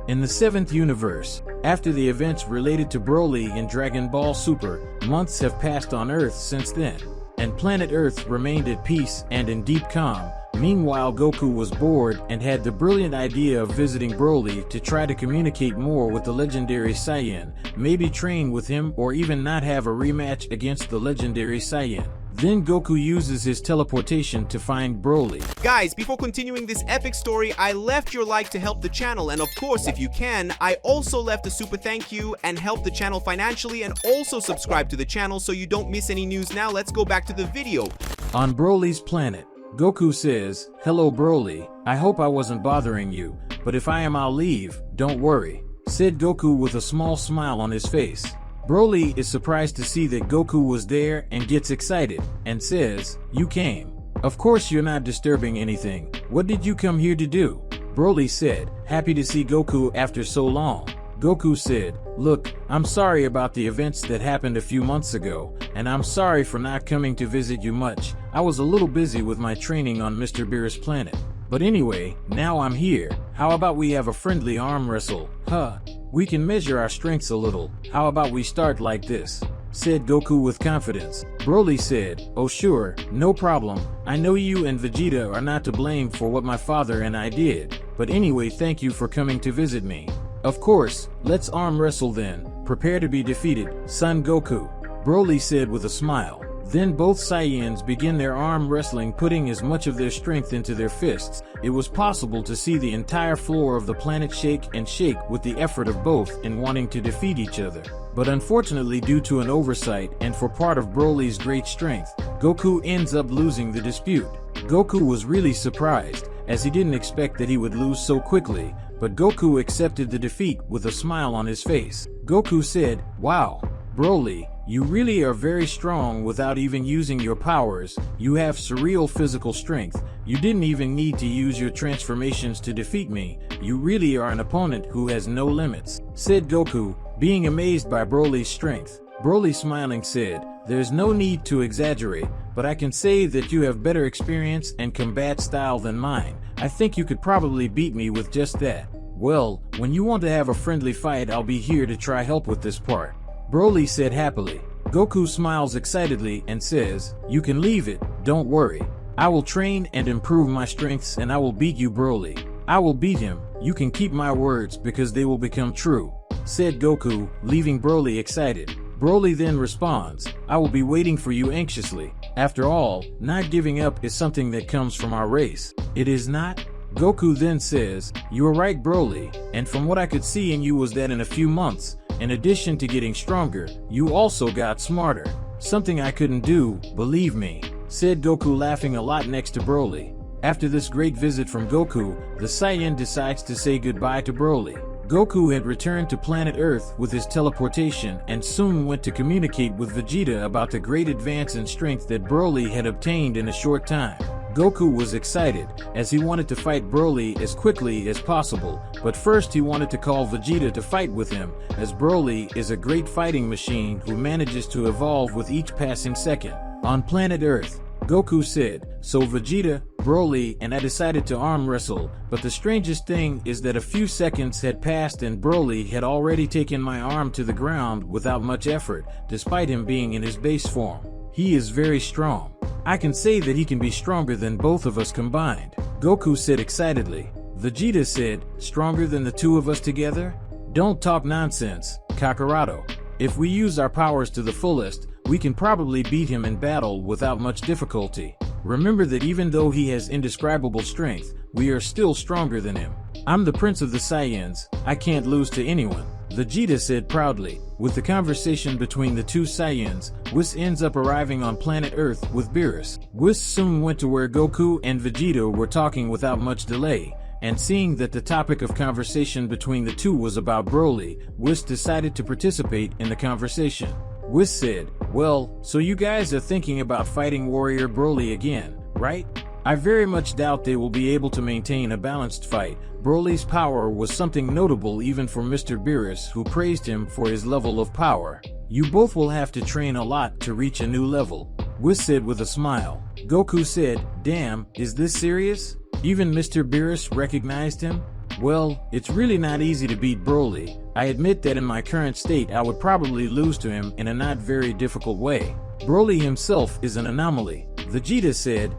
In the 7th universe, after the events related to Broly in Dragon Ball Super, months have passed on Earth since then, and planet Earth remained at peace and in deep calm. Meanwhile, Goku was bored and had the brilliant idea of visiting Broly to try to communicate more with the legendary Saiyan, maybe train with him or even not have a rematch against the legendary Saiyan. Then Goku uses his teleportation to find Broly. Guys, before continuing this epic story, I left your like to help the channel, and of course, if you can, I also left a super thank you and help the channel financially, and also subscribe to the channel so you don't miss any news. Now let's go back to the video. On Broly's planet, Goku says, "Hello Broly, I hope I wasn't bothering you, but if I am I'll leave, don't worry," said Goku with a small smile on his face. Broly is surprised to see that Goku was there and gets excited, and says, "You came. Of course you're not disturbing anything. What did you come here to do?" Broly said, happy to see Goku after so long. Goku said, "Look, I'm sorry about the events that happened a few months ago, and I'm sorry for not coming to visit you much. I was a little busy with my training on Mr. Beerus' planet. But anyway, now I'm here. How about we have a friendly arm wrestle? Huh? We can measure our strengths a little. How about we start like this?" said Goku with confidence. Broly said, "Oh sure, no problem. I know you and Vegeta are not to blame for what my father and I did. But anyway, thank you for coming to visit me. Of course, let's arm wrestle then. Prepare to be defeated, Son Goku," Broly said with a smile. Then both Saiyans begin their arm wrestling, putting as much of their strength into their fists. It was possible to see the entire floor of the planet shake and shake with the effort of both in wanting to defeat each other. But unfortunately, due to an oversight and for part of Broly's great strength, Goku ends up losing the dispute. Goku was really surprised, as he didn't expect that he would lose so quickly, but Goku accepted the defeat with a smile on his face. Goku said, "Wow, Broly, you really are very strong without even using your powers. You have surreal physical strength. You didn't even need to use your transformations to defeat me. You really are an opponent who has no limits," said Goku, being amazed by Broly's strength. Broly smiling said, "There's no need to exaggerate, but I can say that you have better experience and combat style than mine. I think you could probably beat me with just that. Well, when you want to have a friendly fight, I'll be here to try help with this part," Broly said happily. Goku smiles excitedly and says, "You can leave it, don't worry. I will train and improve my strengths and I will beat you, Broly. I will beat him. You can keep my words because they will become true," said Goku, leaving Broly excited. Broly then responds, "I will be waiting for you anxiously. After all, not giving up is something that comes from our race. It is not?" Goku then says, "You are right, Broly, and from what I could see in you was that in a few months, in addition to getting stronger, you also got smarter. Something I couldn't do, believe me," said Goku, laughing a lot next to Broly. After this great visit from Goku, the Saiyan decides to say goodbye to Broly. Goku had returned to planet Earth with his teleportation and soon went to communicate with Vegeta about the great advance in strength that Broly had obtained in a short time. Goku was excited, as he wanted to fight Broly as quickly as possible, but first he wanted to call Vegeta to fight with him, as Broly is a great fighting machine who manages to evolve with each passing second. On planet Earth, Goku said, "So Vegeta, Broly, and I decided to arm wrestle, but the strangest thing is that a few seconds had passed and Broly had already taken my arm to the ground without much effort, despite him being in his base form. He is very strong. I can say that he can be stronger than both of us combined," Goku said excitedly. Vegeta said, "Stronger than the two of us together? Don't talk nonsense, Kakarado. If we use our powers to the fullest, we can probably beat him in battle without much difficulty. Remember that even though he has indescribable strength, we are still stronger than him. I'm the Prince of the Saiyans. I can't lose to anyone," Vegeta said proudly. With the conversation between the two Saiyans, Whis ends up arriving on planet Earth with Beerus. Whis soon went to where Goku and Vegeta were talking without much delay, and seeing that the topic of conversation between the two was about Broly, Whis decided to participate in the conversation. Whis said, "Well, so you guys are thinking about fighting Warrior Broly again, right? I very much doubt they will be able to maintain a balanced fight. Broly's power was something notable even for Mr. Beerus, who praised him for his level of power. You both will have to train a lot to reach a new level," Whis said with a smile. Goku said, "Damn, is this serious? Even Mr. Beerus recognized him?" Well, it's really not easy to beat Broly. I admit that in my current state I would probably lose to him in a not very difficult way. Broly himself is an anomaly. Vegeta said,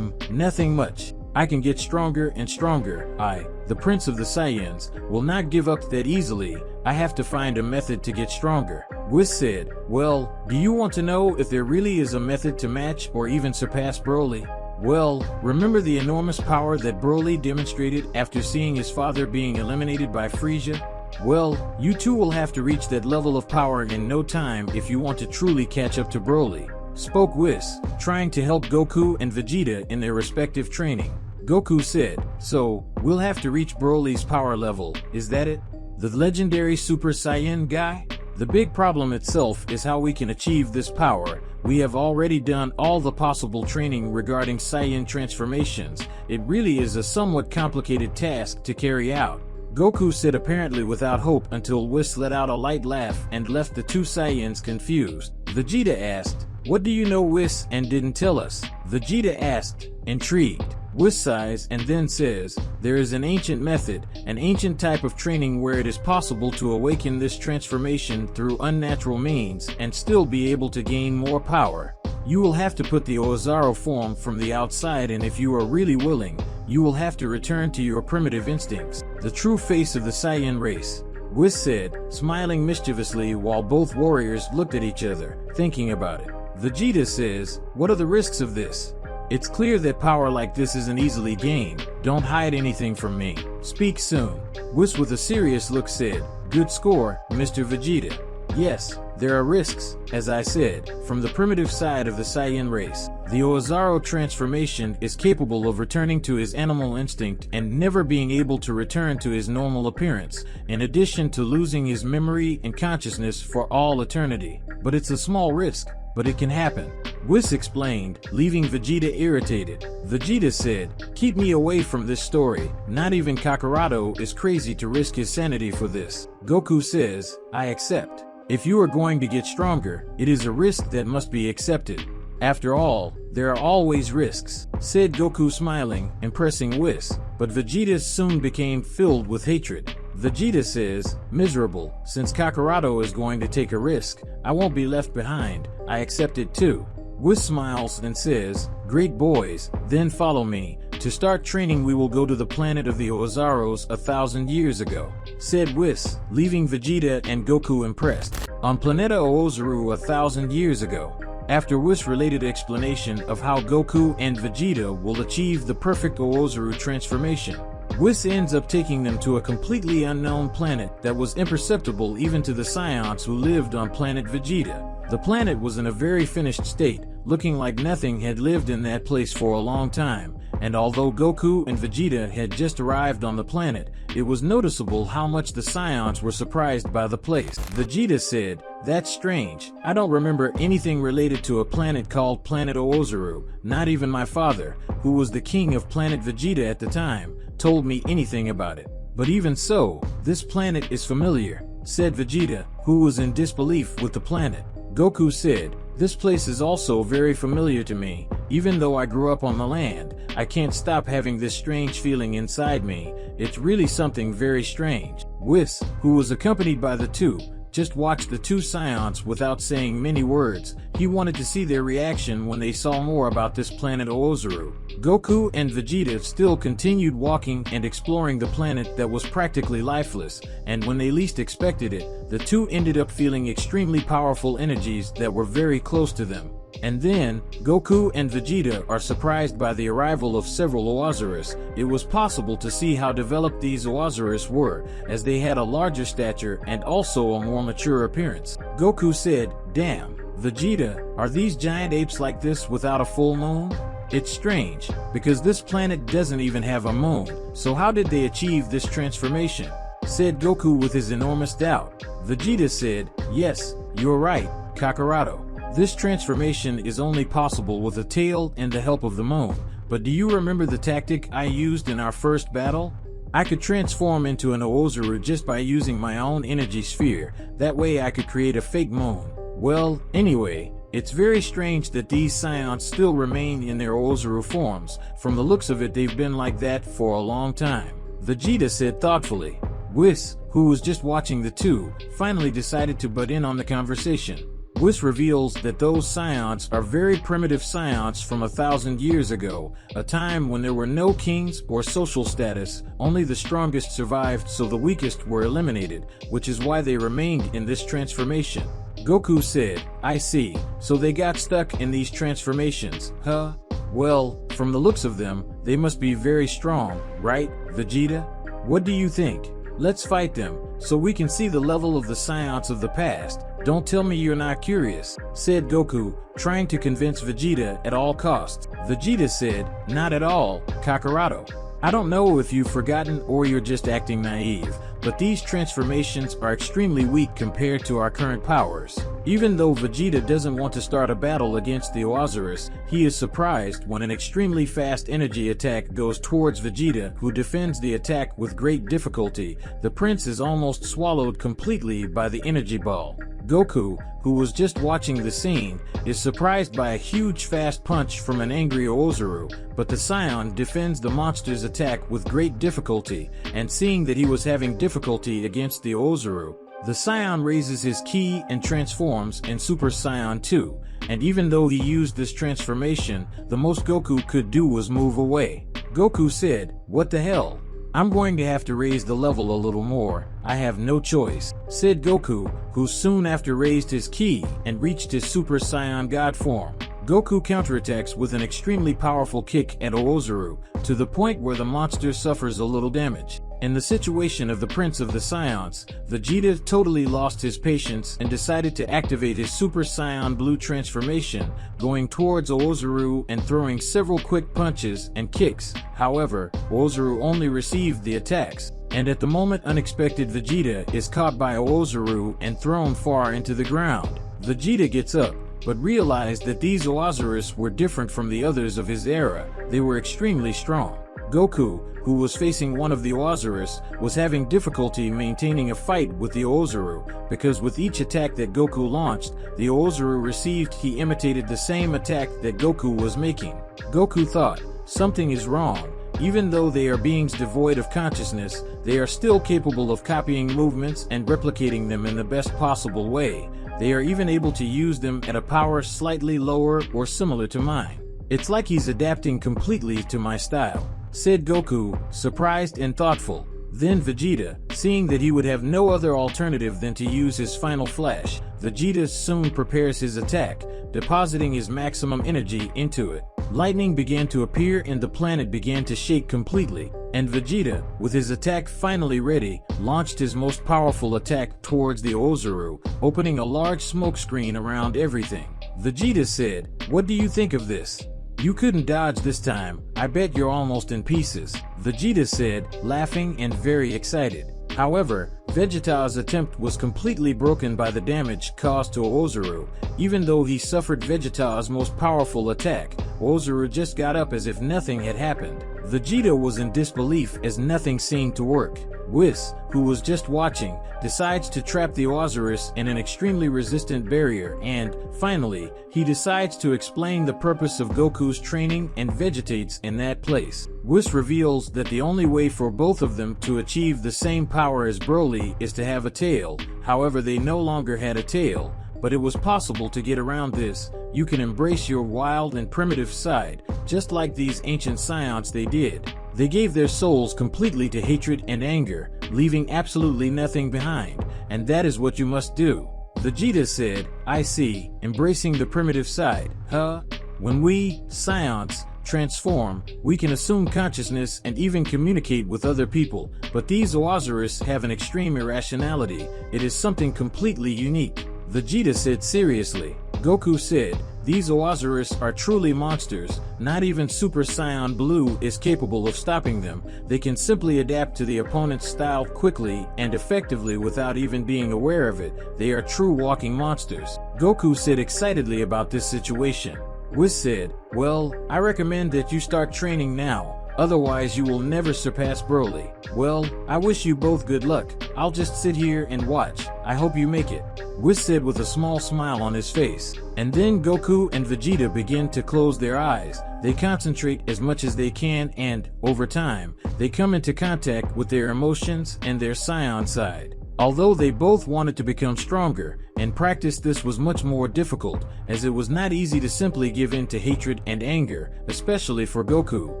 nothing much. I can get stronger and stronger. I, the Prince of the Saiyans, will not give up that easily. I have to find a method to get stronger. Whis said, well, do you want to know if there really is a method to match or even surpass Broly? Well, remember the enormous power that Broly demonstrated after seeing his father being eliminated by Frieza? Well, you too will have to reach that level of power in no time if you want to truly catch up to Broly, spoke Whis, trying to help Goku and Vegeta in their respective training. Goku said, so, we'll have to reach Broly's power level, is that it? The legendary Super Saiyan guy? The big problem itself is how we can achieve this power. We have already done all the possible training regarding Saiyan transformations. It really is a somewhat complicated task to carry out. Goku said, apparently without hope, until Whis let out a light laugh and left the two Saiyans confused. Vegeta asked, what do you know, Whis, and didn't tell us? Vegeta asked, intrigued. Whis sighs and then says, there is an ancient method, an ancient type of training where it is possible to awaken this transformation through unnatural means and still be able to gain more power. You will have to put the Ozaru form from the outside, and if you are really willing, you will have to return to your primitive instincts, the true face of the Saiyan race. Whis said, smiling mischievously while both warriors looked at each other, thinking about it. Vegeta says, what are the risks of this? It's clear that power like this isn't easily gained. Don't hide anything from me. Speak soon. Whis with a serious look said, good score, Mr. Vegeta. Yes, there are risks, as I said, from the primitive side of the Saiyan race. The Ozaru transformation is capable of returning to his animal instinct and never being able to return to his normal appearance, in addition to losing his memory and consciousness for all eternity. But it's a small risk, but it can happen. Whis explained, leaving Vegeta irritated. Vegeta said, keep me away from this story. Not even Kakarado is crazy to risk his sanity for this. Goku says, I accept. If you are going to get stronger, it is a risk that must be accepted. After all, there are always risks, said Goku, smiling and pressing Whis, but Vegeta soon became filled with hatred. Vegeta says, miserable, since Kakarado is going to take a risk, I won't be left behind. I accept it too. Whis smiles and says, great boys, then follow me. To start training we will go to the planet of the Ozarus 1,000 years ago, said Whis, leaving Vegeta and Goku impressed. On Planeta Ozaru 1,000 years ago. After Whis' related explanation of how Goku and Vegeta will achieve the perfect Ozaru transformation, Whis ends up taking them to a completely unknown planet that was imperceptible even to the Saiyans who lived on planet Vegeta. The planet was in a very finished state, looking like nothing had lived in that place for a long time, and although Goku and Vegeta had just arrived on the planet, it was noticeable how much the Saiyans were surprised by the place. Vegeta said, that's strange. I don't remember anything related to a planet called Planet Ozaru. Not even my father, who was the king of planet Vegeta at the time, told me anything about it. But even so, this planet is familiar, said Vegeta, who was in disbelief with the planet. Goku said, this place is also very familiar to me. Even though I grew up on the land, I can't stop having this strange feeling inside me. It's really something very strange. Whis, who was accompanied by the two, just watched the two Saiyans without saying many words. He wanted to see their reaction when they saw more about this planet Ozaru. Goku and Vegeta still continued walking and exploring the planet that was practically lifeless, and when they least expected it, the two ended up feeling extremely powerful energies that were very close to them. And then, Goku and Vegeta are surprised by the arrival of several Ozarus. It was possible to see how developed these Ozarus were, as they had a larger stature and also a more mature appearance. Goku said, damn, Vegeta, are these giant apes like this without a full moon? It's strange, because this planet doesn't even have a moon, so how did they achieve this transformation? Said Goku with his enormous doubt. Vegeta said, yes, you're right, Kakarado. This transformation is only possible with a tail and the help of the moon. But do you remember the tactic I used in our first battle? I could transform into an Ozaru just by using my own energy sphere. That way I could create a fake moon. Well, anyway, it's very strange that these Saiyans still remain in their Ozaru forms. From the looks of it, they've been like that for a long time. Vegeta said thoughtfully. Whis, who was just watching the two, finally decided to butt in on the conversation. Whis reveals that those Scions are very primitive Scions from 1,000 years ago, a time when there were no kings or social status, only the strongest survived so the weakest were eliminated, which is why they remained in this transformation. Goku said, I see, so they got stuck in these transformations, huh? Well, from the looks of them, they must be very strong, right, Vegeta? What do you think? Let's fight them, so we can see the level of the Scions of the past. Don't tell me you're not curious, said Goku, trying to convince Vegeta at all costs. Vegeta said, not at all, Kakarado. I don't know if you've forgotten or you're just acting naive, but these transformations are extremely weak compared to our current powers. Even though Vegeta doesn't want to start a battle against the Ozaru, he is surprised when an extremely fast energy attack goes towards Vegeta, who defends the attack with great difficulty. The prince is almost swallowed completely by the energy ball. Goku, who was just watching the scene, is surprised by a huge fast punch from an angry Ozaru, but the Scion defends the monster's attack with great difficulty, and seeing that he was having difficulty against the Ozaru, the Scion raises his ki and transforms in Super Saiyan 2, and even though he used this transformation, the most Goku could do was move away. Goku said, what the hell? I'm going to have to raise the level a little more. I have no choice, said Goku, who soon after raised his ki and reached his Super Saiyan God form. Goku counterattacks with an extremely powerful kick at Ozaru, to the point where the monster suffers a little damage. In the situation of the Prince of the Scions, Vegeta totally lost his patience and decided to activate his Super Saiyan Blue transformation, going towards Ozaru and throwing several quick punches and kicks. However, Ozaru only received the attacks, and at the moment unexpected Vegeta is caught by Ozaru and thrown far into the ground. Vegeta gets up, but realized that these Ozaru were different from the others of his era. They were extremely strong. Goku, who was facing one of the Ozaru, was having difficulty maintaining a fight with the Ozaru, because with each attack that Goku launched, the Ozaru received he imitated the same attack that Goku was making. Goku thought, something is wrong. Even though they are beings devoid of consciousness, they are still capable of copying movements and replicating them in the best possible way. They are even able to use them at a power slightly lower or similar to mine. It's like he's adapting completely to my style, said Goku, surprised and thoughtful. Then Vegeta, seeing that he would have no other alternative than to use his final flash, Vegeta soon prepares his attack, depositing his maximum energy into it. Lightning began to appear and the planet began to shake completely, and Vegeta, with his attack finally ready, launched his most powerful attack towards the Ozaru, opening a large smoke screen around everything. Vegeta said, what do you think of this? You couldn't dodge this time. I bet you're almost in pieces, Vegeta said, laughing and very excited. However, Vegeta's attempt was completely broken by the damage caused to Ozaru. Even though he suffered Vegeta's most powerful attack, Ozaru just got up as if nothing had happened. Vegeta was in disbelief as nothing seemed to work. Whis, who was just watching, decides to trap the Ozaru in an extremely resistant barrier and, finally, he decides to explain the purpose of Goku's training and vegetates in that place. Whis reveals that the only way for both of them to achieve the same power as Broly is to have a tail. However, they no longer had a tail, but it was possible to get around this. You can embrace your wild and primitive side, just like these ancient Scions they did. They gave their souls completely to hatred and anger, leaving absolutely nothing behind, and that is what you must do. Vegeta said, I see, embracing the primitive side, huh? When we, Scions, transform, we can assume consciousness and even communicate with other people, but these Ozaru have an extreme irrationality. It is something completely unique. Vegeta said seriously. Goku said, these Ozaru are truly monsters. Not even Super Saiyan Blue is capable of stopping them. They can simply adapt to the opponent's style quickly and effectively without even being aware of it. They are true walking monsters. Goku said excitedly about this situation. Whis said, well, I recommend that you start training now. Otherwise you will never surpass Broly. Well, I wish you both good luck. I'll just sit here and watch. I hope you make it. Whis said with a small smile on his face. And then Goku and Vegeta begin to close their eyes. They concentrate as much as they can and, over time, they come into contact with their emotions and their Saiyan side. Although they both wanted to become stronger, in practice this was much more difficult, as it was not easy to simply give in to hatred and anger, especially for Goku.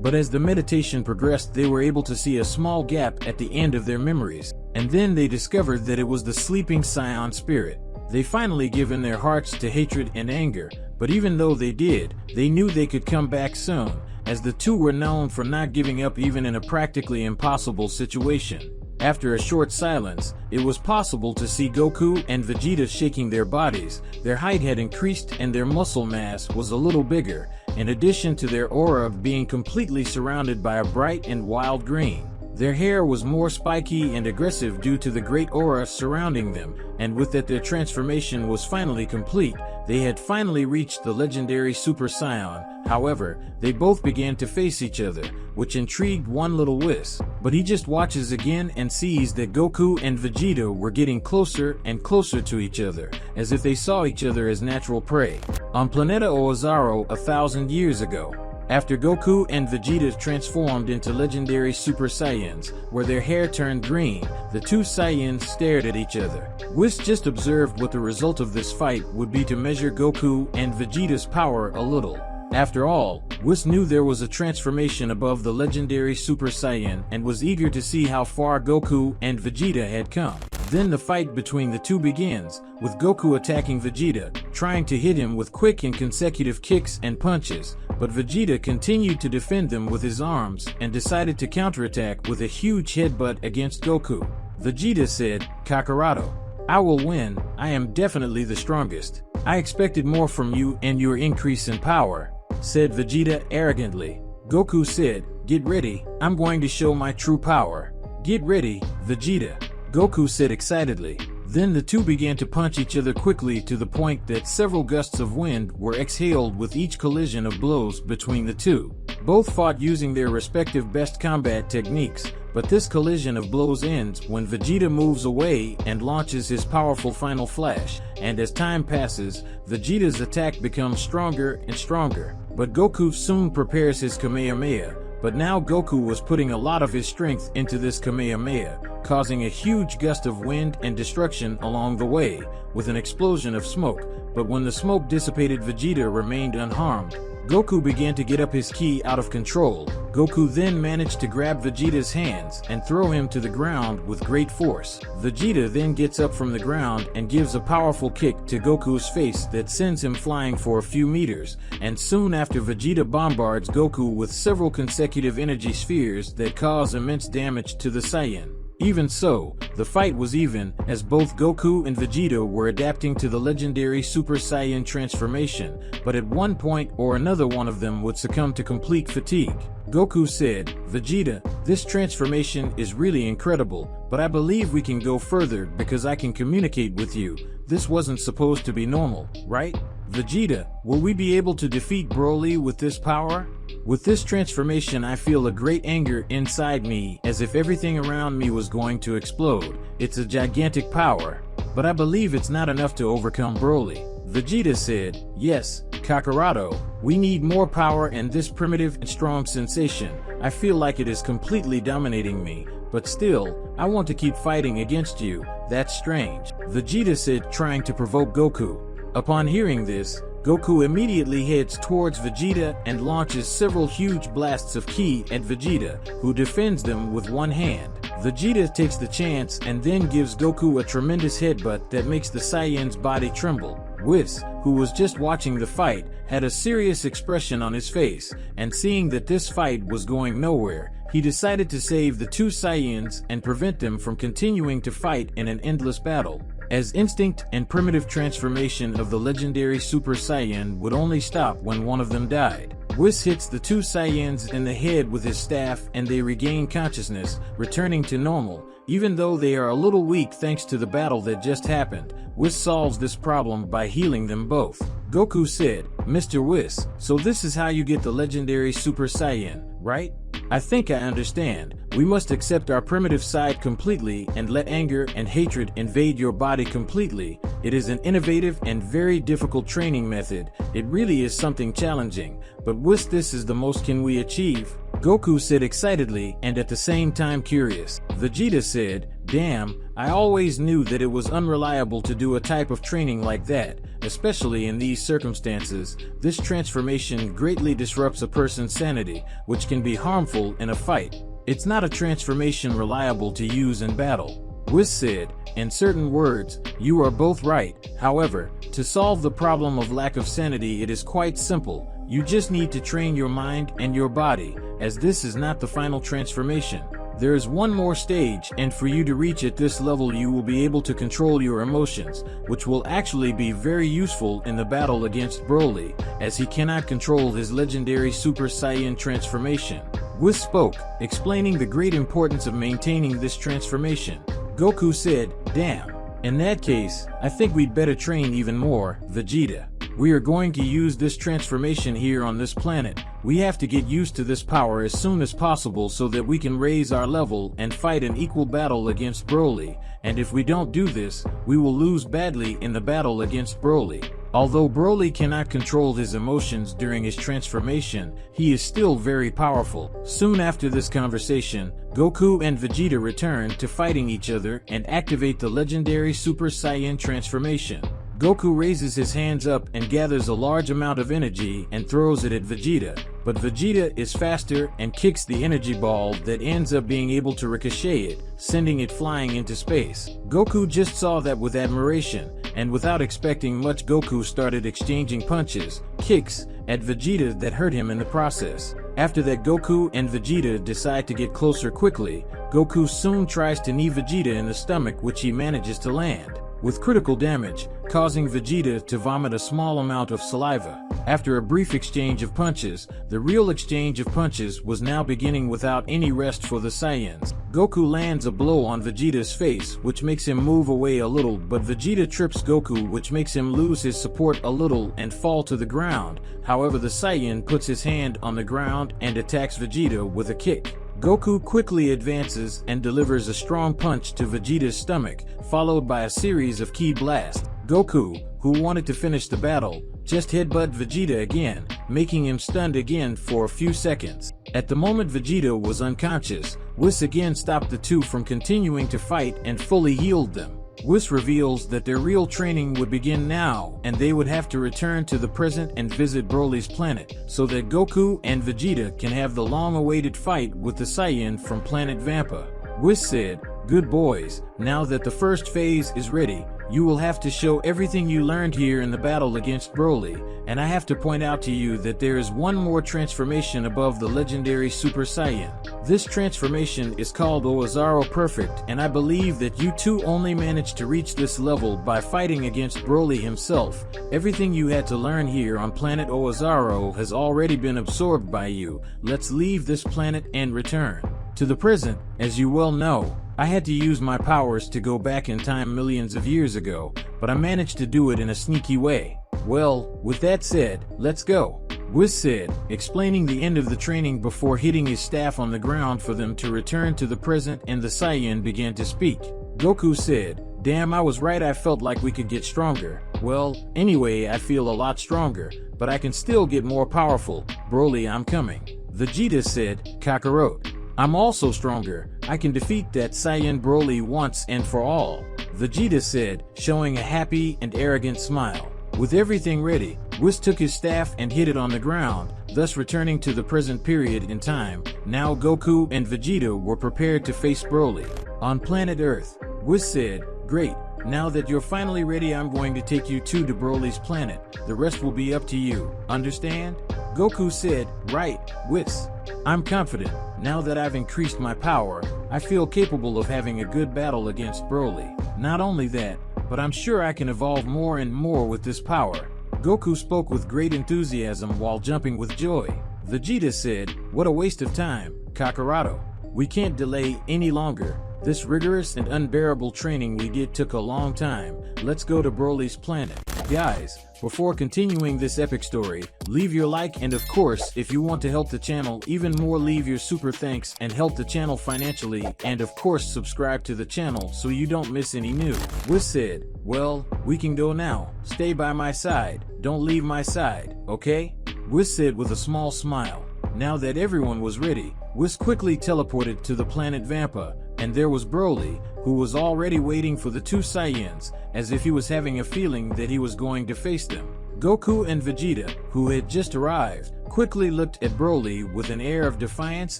But as the meditation progressed, they were able to see a small gap at the end of their memories, and then they discovered that it was the sleeping Saiyan spirit. They finally give in their hearts to hatred and anger, but even though they did, they knew they could come back soon, as the two were known for not giving up even in a practically impossible situation. After a short silence, it was possible to see Goku and Vegeta shaking their bodies. Their height had increased and their muscle mass was a little bigger, in addition to their aura being completely surrounded by a bright and wild green. Their hair was more spiky and aggressive due to the great aura surrounding them, and with that their transformation was finally complete. They had finally reached the legendary Super Saiyan. However, they both began to face each other, which intrigued one little Whis. But he just watches again and sees that Goku and Vegeta were getting closer and closer to each other, as if they saw each other as natural prey. On Planeta Ozaru 1,000 years ago, after Goku and Vegeta transformed into legendary Super Saiyans, where their hair turned green, the two Saiyans stared at each other. Whis just observed what the result of this fight would be to measure Goku and Vegeta's power a little. After all, Whis knew there was a transformation above the legendary Super Saiyan and was eager to see how far Goku and Vegeta had come. Then the fight between the two begins, with Goku attacking Vegeta, trying to hit him with quick and consecutive kicks and punches, but Vegeta continued to defend them with his arms and decided to counterattack with a huge headbutt against Goku. Vegeta said, "Kakarado, I will win. I am definitely the strongest. I expected more from you and your increase in power," said Vegeta arrogantly. Goku said, "Get ready, I'm going to show my true power." "Get ready, Vegeta," Goku said excitedly. Then the two began to punch each other quickly to the point that several gusts of wind were exhaled with each collision of blows between the two. Both fought using their respective best combat techniques, but this collision of blows ends when Vegeta moves away and launches his powerful final flash, and as time passes, Vegeta's attack becomes stronger and stronger. But Goku soon prepares his Kamehameha, but now Goku was putting a lot of his strength into this Kamehameha, causing a huge gust of wind and destruction along the way, with an explosion of smoke. But when the smoke dissipated, Vegeta remained unharmed. Goku began to get up his ki out of control. Goku then managed to grab Vegeta's hands and throw him to the ground with great force. Vegeta then gets up from the ground and gives a powerful kick to Goku's face that sends him flying for a few meters, and soon after Vegeta bombards Goku with several consecutive energy spheres that cause immense damage to the Saiyan. Even so, the fight was even, as both Goku and Vegeta were adapting to the legendary Super Saiyan transformation, but at one point or another one of them would succumb to complete fatigue. Goku said, "Vegeta, this transformation is really incredible, but I believe we can go further because I can communicate with you. This wasn't supposed to be normal, right? Vegeta, will we be able to defeat Broly with this power? With this transformation I feel a great anger inside me, as if everything around me was going to explode. It's a gigantic power, but I believe it's not enough to overcome Broly." Vegeta said, "Yes, Kakarado, we need more power, and this primitive and strong sensation, I feel like it is completely dominating me, but still, I want to keep fighting against you. That's strange," Vegeta said, trying to provoke Goku. Upon hearing this, Goku immediately heads towards Vegeta and launches several huge blasts of ki at Vegeta, who defends them with one hand. Vegeta takes the chance and then gives Goku a tremendous headbutt that makes the Saiyan's body tremble. Whis, who was just watching the fight, had a serious expression on his face, and seeing that this fight was going nowhere, he decided to save the two Saiyans and prevent them from continuing to fight in an endless battle, as instinct and primitive transformation of the legendary Super Saiyan would only stop when one of them died. Whis hits the two Saiyans in the head with his staff and they regain consciousness, returning to normal. Even though they are a little weak thanks to the battle that just happened, Whis solves this problem by healing them both. Goku said, "Mr. Whis, so this is how you get the legendary Super Saiyan, right? I think I understand. We must accept our primitive side completely and let anger and hatred invade your body completely. It is an innovative and very difficult training method. It really is something challenging. But Whis, this is the most can we achieve? Goku said excitedly and at the same time curious. Vegeta said, damn, I always knew that it was unreliable to do a type of training like that, especially in these circumstances. This transformation greatly disrupts a person's sanity, which can be harmful in a fight. It's not a transformation reliable to use in battle. Whis said, in certain words, you are both right. However, to solve the problem of lack of sanity, it is quite simple. You just need to train your mind and your body, as this is not the final transformation. There is one more stage, and for you to reach at this level you will be able to control your emotions, which will actually be very useful in the battle against Broly, as he cannot control his legendary Super Saiyan transformation. Whis spoke, explaining the great importance of maintaining this transformation. Goku said, damn. In that case, I think we'd better train even more, Vegeta. We are going to use this transformation here on this planet. We have to get used to this power as soon as possible so that we can raise our level and fight an equal battle against Broly. And if we don't do this, we will lose badly in the battle against Broly. Although Broly cannot control his emotions during his transformation, he is still very powerful. Soon after this conversation, Goku and Vegeta return to fighting each other and activate the legendary Super Saiyan transformation. Goku raises his hands up and gathers a large amount of energy and throws it at Vegeta, but Vegeta is faster and kicks the energy ball that ends up being able to ricochet it, sending it flying into space. Goku just saw that with admiration, and without expecting much, Goku started exchanging punches, kicks, at Vegeta that hurt him in the process. After that, Goku and Vegeta decide to get closer quickly. Goku soon tries to knee Vegeta in the stomach, which he manages to land, with critical damage, causing Vegeta to vomit a small amount of saliva. After a brief exchange of punches, the real exchange of punches was now beginning without any rest for the Saiyans. Goku lands a blow on Vegeta's face, which makes him move away a little, but Vegeta trips Goku, which makes him lose his support a little and fall to the ground. However, the Saiyan puts his hand on the ground and attacks Vegeta with a kick. Goku quickly advances and delivers a strong punch to Vegeta's stomach, followed by a series of ki blasts. Goku, who wanted to finish the battle, just headbutt Vegeta again, making him stunned again for a few seconds. At the moment Vegeta was unconscious, Whis again stopped the two from continuing to fight and fully healed them. Whis reveals that their real training would begin now, and they would have to return to the present and visit Broly's planet, so that Goku and Vegeta can have the long-awaited fight with the Saiyan from planet Vampa. Whis said, good boys, now that the first phase is ready, you will have to show everything you learned here in the battle against Broly, and I have to point out to you that there is one more transformation above the legendary Super Saiyan. This transformation is called Ozaru Perfect, and I believe that you two only managed to reach this level by fighting against Broly himself. Everything you had to learn here on planet Ozaru has already been absorbed by you. Let's leave this planet and return to the present. As you well know, I had to use my powers to go back in time millions of years ago, but I managed to do it in a sneaky way. Well, with that said, let's go, Whis said, explaining the end of the training before hitting his staff on the ground for them to return to the present, and the Saiyan began to speak. Goku said, damn, I was right, I felt like we could get stronger. Well, anyway, I feel a lot stronger, but I can still get more powerful. Broly, I'm coming. Vegeta said, Kakarot, I'm also stronger. I can defeat that Saiyan Broly once and for all. Vegeta said, showing a happy and arrogant smile. With everything ready, Whis took his staff and hit it on the ground, thus returning to the present period in time. Now Goku and Vegeta were prepared to face Broly. On planet Earth, Whis said, great, now that you're finally ready, I'm going to take you two to Broly's planet. The rest will be up to you. Understand? Goku said, right, Whis. I'm confident. Now that I've increased my power, I feel capable of having a good battle against Broly. Not only that, but I'm sure I can evolve more and more with this power. Goku spoke with great enthusiasm while jumping with joy. Vegeta said, what a waste of time, Kakarot. We can't delay any longer. This rigorous and unbearable training we did took a long time. Let's go to Broly's planet. Guys, before continuing this epic story, leave your like, and of course, if you want to help the channel even more, leave your super thanks and help the channel financially, and of course subscribe to the channel so you don't miss any new. Whis said, "Well, we can go now. Stay by my side. Don't leave my side, okay?" Whis said with a small smile. Now that everyone was ready, Whis quickly teleported to the planet Vampa, and there was Broly, who was already waiting for the two Saiyans, as if he was having a feeling that he was going to face them. Goku and Vegeta, who had just arrived, quickly looked at Broly with an air of defiance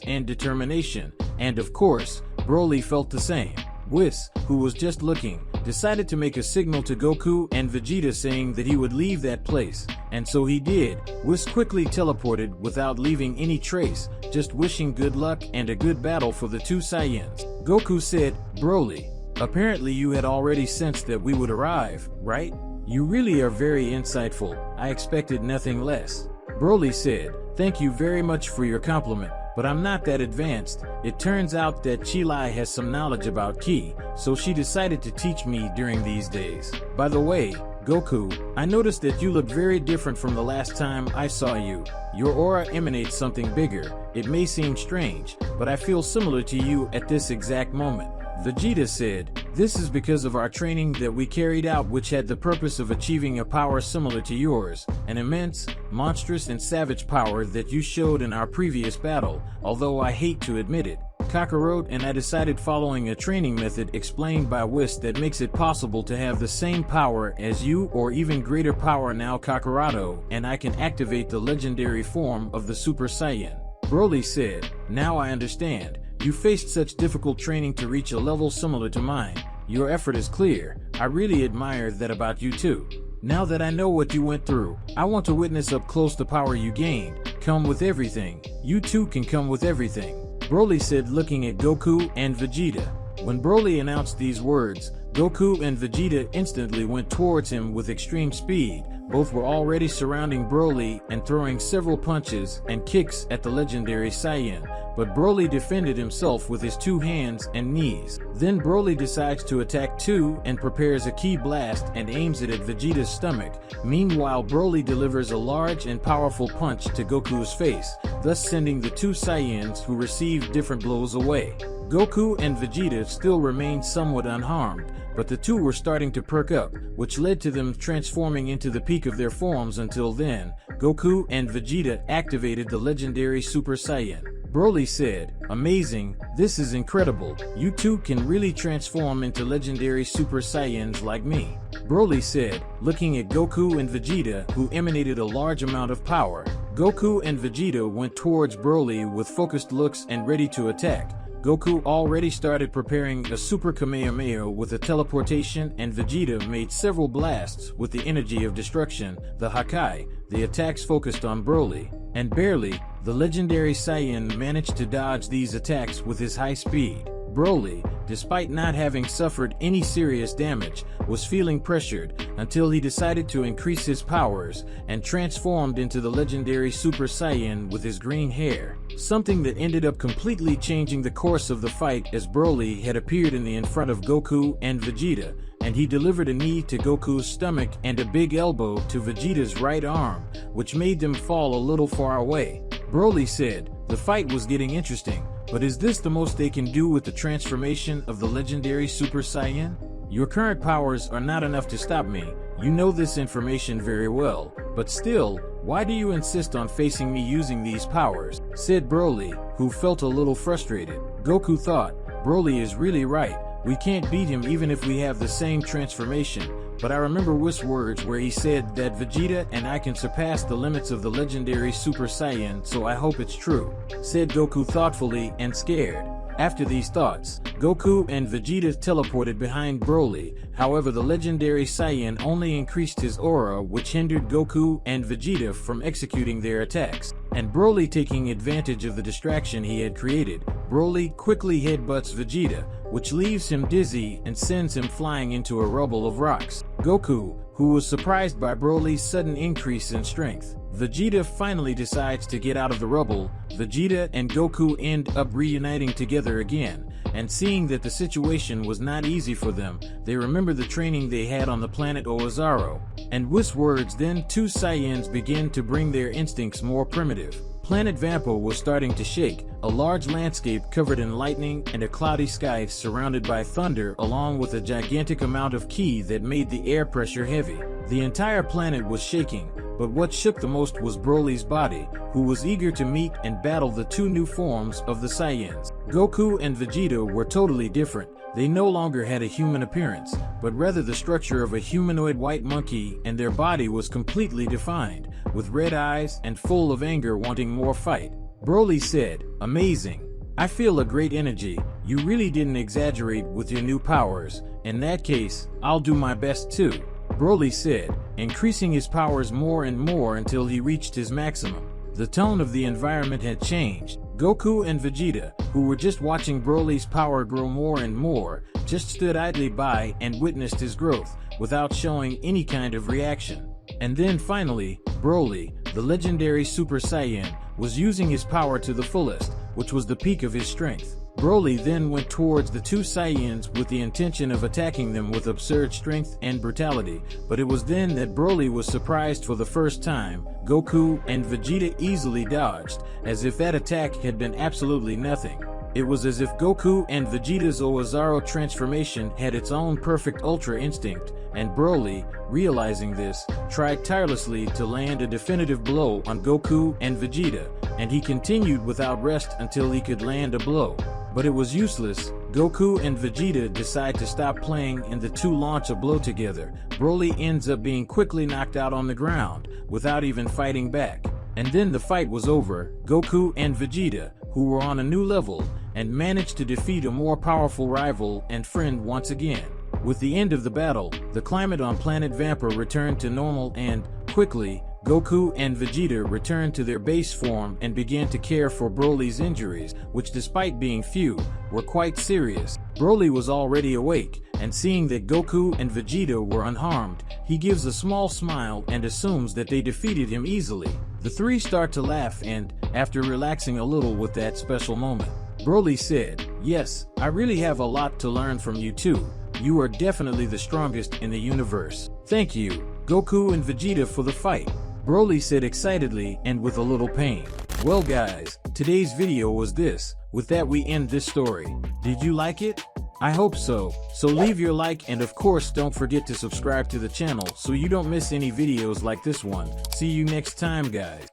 and determination, and of course, Broly felt the same. Whis, who was just looking, decided to make a signal to Goku and Vegeta saying that he would leave that place, and so he did. Whis quickly teleported without leaving any trace, just wishing good luck and a good battle for the two Saiyans. Goku said, "Broly, apparently you had already sensed that we would arrive, right? You really are very insightful. I expected nothing less." Broly said, "Thank you very much for your compliment, but I'm not that advanced. It turns out that Chilai has some knowledge about Ki, so she decided to teach me during these days. By the way, Goku, I noticed that you look very different from the last time I saw you. Your aura emanates something bigger. It may seem strange, but I feel similar to you at this exact moment." Vegeta said, "This is because of our training that we carried out, which had the purpose of achieving a power similar to yours, an immense, monstrous and savage power that you showed in our previous battle, although I hate to admit it. Kakarot and I decided, following a training method explained by Whis, that makes it possible to have the same power as you or even greater power now, Kakaroto, and I can activate the legendary form of the Super Saiyan." Broly said, "Now I understand. You faced such difficult training to reach a level similar to mine. Your effort is clear. I really admire that about you too. Now that I know what you went through, I want to witness up close the power you gained. Come with everything. You too can come with everything," Broly said, looking at Goku and Vegeta. When Broly announced these words, Goku and Vegeta instantly went towards him with extreme speed. Both were already surrounding Broly and throwing several punches and kicks at the legendary Saiyan, but Broly defended himself with his two hands and knees. Then Broly decides to attack too and prepares a Ki blast and aims it at Vegeta's stomach. Meanwhile, Broly delivers a large and powerful punch to Goku's face, thus sending the two Saiyans who received different blows away. Goku and Vegeta still remained somewhat unharmed, but the two were starting to perk up, which led to them transforming into the peak of their forms. Until then, Goku and Vegeta activated the legendary Super Saiyan. Broly said, "Amazing, this is incredible. You two can really transform into legendary Super Saiyans like me," Broly said, looking at Goku and Vegeta, who emanated a large amount of power. Goku and Vegeta went towards Broly with focused looks and ready to attack. Goku already started preparing a Super Kamehameha with a teleportation, and Vegeta made several blasts with the energy of destruction, the Hakai. The attacks focused on Broly, and barely, the legendary Saiyan managed to dodge these attacks with his high speed. Broly, despite not having suffered any serious damage, was feeling pressured until he decided to increase his powers and transformed into the legendary Super Saiyan with his green hair, something that ended up completely changing the course of the fight, as Broly had appeared in front of Goku and Vegeta, and he delivered a knee to Goku's stomach and a big elbow to Vegeta's right arm, which made them fall a little far away. Broly said, "The fight was getting interesting, but is this the most they can do with the transformation of the legendary Super Saiyan? Your current powers are not enough to stop me. You know this information very well, but still, why do you insist on facing me using these powers?" said Broly, who felt a little frustrated. Goku thought, Broly is really right. We can't beat him even if we have the same transformation. But I remember Whis' words where he said that Vegeta and I can surpass the limits of the legendary Super Saiyan, so I hope it's true, said Goku thoughtfully and scared. After these thoughts, Goku and Vegeta teleported behind Broly. However, the legendary Saiyan only increased his aura, which hindered Goku and Vegeta from executing their attacks. And Broly, taking advantage of the distraction he had created, Broly quickly headbutts Vegeta, which leaves him dizzy and sends him flying into a rubble of rocks. Goku, who was surprised by Broly's sudden increase in strength. Vegeta finally decides to get out of the rubble. Vegeta and Goku end up reuniting together again. and seeing that the situation was not easy for them, they remember the training they had on the planet Ozaru. And Whis' words, then two Saiyans began to bring their instincts more primitive. Planet Vampo was starting to shake, a large landscape covered in lightning and a cloudy sky surrounded by thunder, along with a gigantic amount of ki that made the air pressure heavy. The entire planet was shaking, but what shook the most was Broly's body, who was eager to meet and battle the two new forms of the Saiyans. Goku and Vegeta were totally different. They no longer had a human appearance, but rather the structure of a humanoid white monkey, and their body was completely defined, with red eyes and full of anger, wanting more fight. Broly said, "Amazing. I feel a great energy. You really didn't exaggerate with your new powers. In that case, I'll do my best too," Broly said, increasing his powers more and more until he reached his maximum. The tone of the environment had changed. Goku and Vegeta, who were just watching Broly's power grow more and more, just stood idly by and witnessed his growth, without showing any kind of reaction. And then finally, Broly, the legendary Super Saiyan, was using his power to the fullest, which was the peak of his strength. Broly then went towards the two Saiyans with the intention of attacking them with absurd strength and brutality, but it was then that Broly was surprised for the first time. Goku and Vegeta easily dodged, as if that attack had been absolutely nothing. It was as if Goku and Vegeta's Ozaru transformation had its own perfect ultra instinct, and Broly, realizing this, tried tirelessly to land a definitive blow on Goku and Vegeta, and he continued without rest until he could land a blow. But it was useless. Goku and Vegeta decide to stop playing and the two launch a blow together. Broly ends up being quickly knocked out on the ground, without even fighting back. And then the fight was over. Goku and Vegeta, who were on a new level, and managed to defeat a more powerful rival and friend once again. With the end of the battle, the climate on planet Vampo returned to normal and, quickly, Goku and Vegeta returned to their base form and began to care for Broly's injuries, which despite being few, were quite serious. Broly was already awake, and seeing that Goku and Vegeta were unharmed, he gives a small smile and assumes that they defeated him easily. The three start to laugh and, after relaxing a little with that special moment, Broly said, "Yes, I really have a lot to learn from you too. You are definitely the strongest in the universe. Thank you, Goku and Vegeta, for the fight," Broly said excitedly and with a little pain. Well guys, today's video was this. With that we end this story. Did you like it? I hope so. So leave your like and of course don't forget to subscribe to the channel so you don't miss any videos like this one. See you next time guys.